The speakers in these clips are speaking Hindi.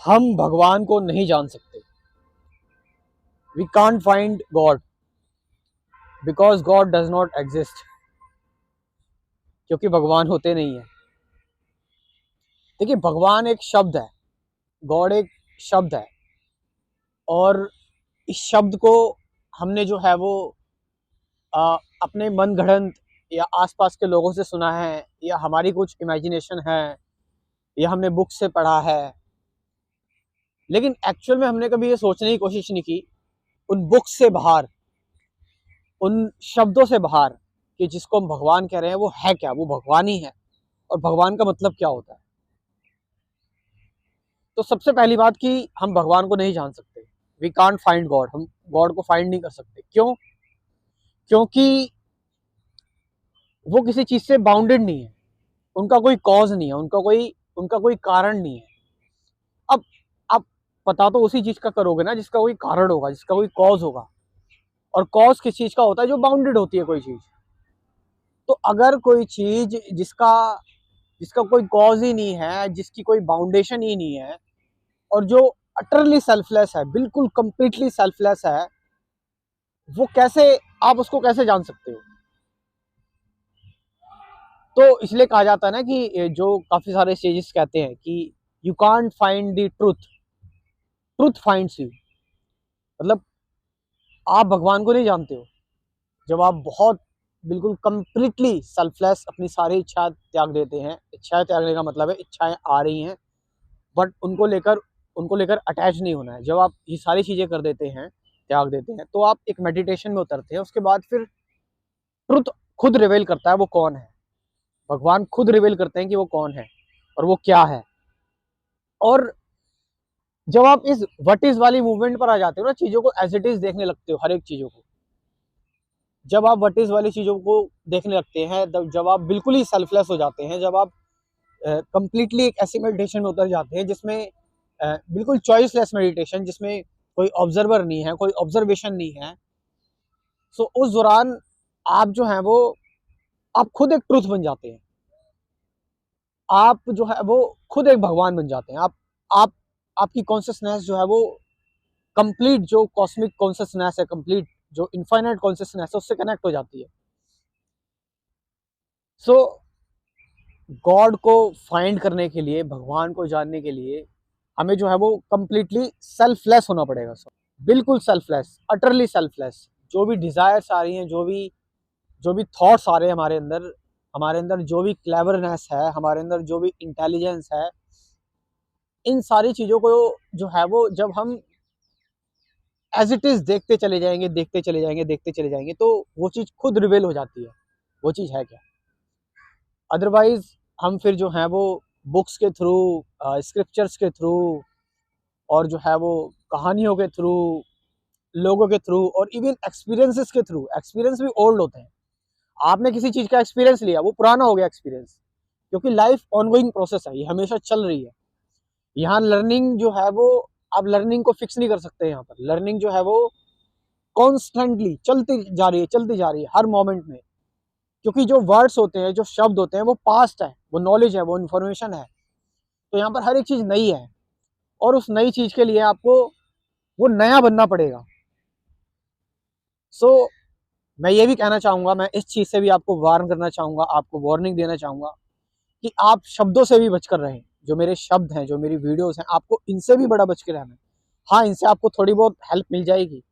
हम भगवान को नहीं जान सकते। We can't find God because God does not exist, क्योंकि भगवान होते नहीं है। देखिए, भगवान एक शब्द है, गॉड एक शब्द है, और इस शब्द को हमने जो है वो अपने मन गढ़ंत या आसपास के लोगों से सुना है, या हमारी कुछ इमेजिनेशन है, या हमने बुक से पढ़ा है। लेकिन एक्चुअल में हमने कभी ये सोचने की कोशिश नहीं की उन बुक से बाहर, उन शब्दों से बाहर, कि जिसको हम भगवान कह रहे हैं वो है क्या, वो भगवान ही है, और भगवान का मतलब क्या होता है। तो सबसे पहली बात कि हम भगवान को नहीं जान सकते। वी कांट फाइंड गॉड, हम गॉड को फाइंड नहीं कर सकते। क्यों? क्योंकि वो किसी चीज से बाउंडेड नहीं है, उनका कोई कॉज नहीं है, उनका कोई कारण नहीं है। अब आप पता तो उसी चीज का करोगे ना जिसका कोई कारण होगा, जिसका कोई कॉज होगा, और कॉज किस चीज का होता है? जो बाउंडेड होती है कोई चीज। तो अगर कोई चीज जिसका जिसका कोई कॉज ही नहीं है, जिसकी कोई बाउंडेशन ही नहीं है, और जो अटरली सेल्फलेस है, बिल्कुल कंप्लीटली सेल्फलेस है, वो कैसे, आप उसको कैसे जान सकते हो? तो इसलिए कहा जाता है ना कि जो काफी सारे स्टेजेस कहते हैं कि you can't find the truth, truth finds you. मतलब आप भगवान को नहीं जानते हो जब आप बहुत बिल्कुल कंप्लीटली सेल्फलेस अपनी सारी इच्छा त्याग देते हैं। इच्छाएं त्यागने का मतलब है इच्छाएं आ रही हैं, बट उनको लेकर अटैच नहीं होना है। जब आप ये सारी चीजें कर देते हैं, त्याग देते हैं, तो आप एक मेडिटेशन में उतरते हैं। उसके बाद फिर ट्रुथ खुद रिवील करता है वो कौन है। भगवान खुद रिवील करते हैं कि वो कौन है और वो क्या है। और जब आप इस व्हाट इज वाली मूवमेंट पर आ जाते हो ना, चीजों को एज इट इज देखने लगते हो, हर एक चीजों को। जब आप व्हाट इज वाली चीजों को देखने लगते हैं, जब आप बिल्कुल ही सेल्फलेस हो जाते हैं, जब आप कंप्लीटली एक ऐसी मेडिटेशन में उतर जाते हैं जिसमें बिल्कुल चॉइसलेस मेडिटेशन, जिसमें कोई ऑब्जर्वर नहीं है, कोई ऑब्जर्वेशन नहीं है। सो उस दौरान आप जो है वो, आप खुद एक ट्रूथ बन जाते हैं। आप जो है वो खुद एक भगवान बन जाते हैं। आप आपकी कॉन्शियसनेस जो है वो कंप्लीट, जो कॉस्मिक कॉन्शियसनेस है, कंप्लीट जो इनफाइनाइट कॉन्शियसनेस है, उससे कनेक्ट हो जाती है। सो गॉड को फाइंड करने के लिए, भगवान को जानने के लिए, हमें जो है वो कंप्लीटली सेल्फलेस होना पड़ेगा। सर, बिल्कुल सेल्फलेस, अटरली सेल्फलेस। जो भी डिजायर्स आ रही हैं, जो भी थॉट्स आ रहे हैं हमारे अंदर जो भी क्लेवरनेस है, हमारे अंदर जो भी इंटेलिजेंस है, इन सारी चीज़ों को जो है वो जब हम एज इट इज देखते चले जाएंगे, देखते चले जाएंगे, देखते चले जाएंगे, तो वो चीज़ खुद रिवेल हो जाती है वो चीज़ है क्या। अदरवाइज हम फिर जो है वो बुक्स के थ्रू, स्क्रिप्चर्स के थ्रू, और जो है वो कहानियों के थ्रू, लोगों के थ्रू, और इवन एक्सपीरियंसेस के थ्रू। एक्सपीरियंस भी ओल्ड होते हैं। आपने किसी चीज़ का एक्सपीरियंस लिया, वो पुराना हो गया एक्सपीरियंस, क्योंकि लाइफ ऑनगोइंग प्रोसेस है, ये हमेशा चल रही है। यहाँ लर्निंग जो है वो, आप लर्निंग को फिक्स नहीं कर सकते। यहाँ पर लर्निंग जो है वो कॉन्स्टेंटली चलती जा रही है, चलती जा रही है हर मोमेंट में। क्योंकि जो वर्ड्स होते हैं, जो शब्द होते हैं, वो पास्ट है, वो नॉलेज है, वो इन्फॉर्मेशन है। तो यहाँ पर हर एक चीज़ नई है, और उस नई चीज़ के लिए आपको वो नया बनना पड़ेगा। सो मैं ये भी कहना चाहूँगा, मैं इस चीज़ से भी आपको वार्न करना चाहूँगा, आपको वार्निंग देना चाहूँगा कि आप शब्दों से भी बचकर रहें। जो मेरे शब्द हैं, जो मेरी वीडियोस हैं, आपको इनसे भी बड़ा बच के रहना है। हाँ, इनसे आपको थोड़ी बहुत हेल्प मिल जाएगी,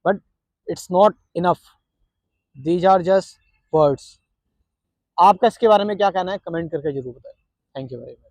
but it's not enough. These are just words. आपका इसके बारे में क्या कहना है, कमेंट करके जरूर बताएं। Thank you very much.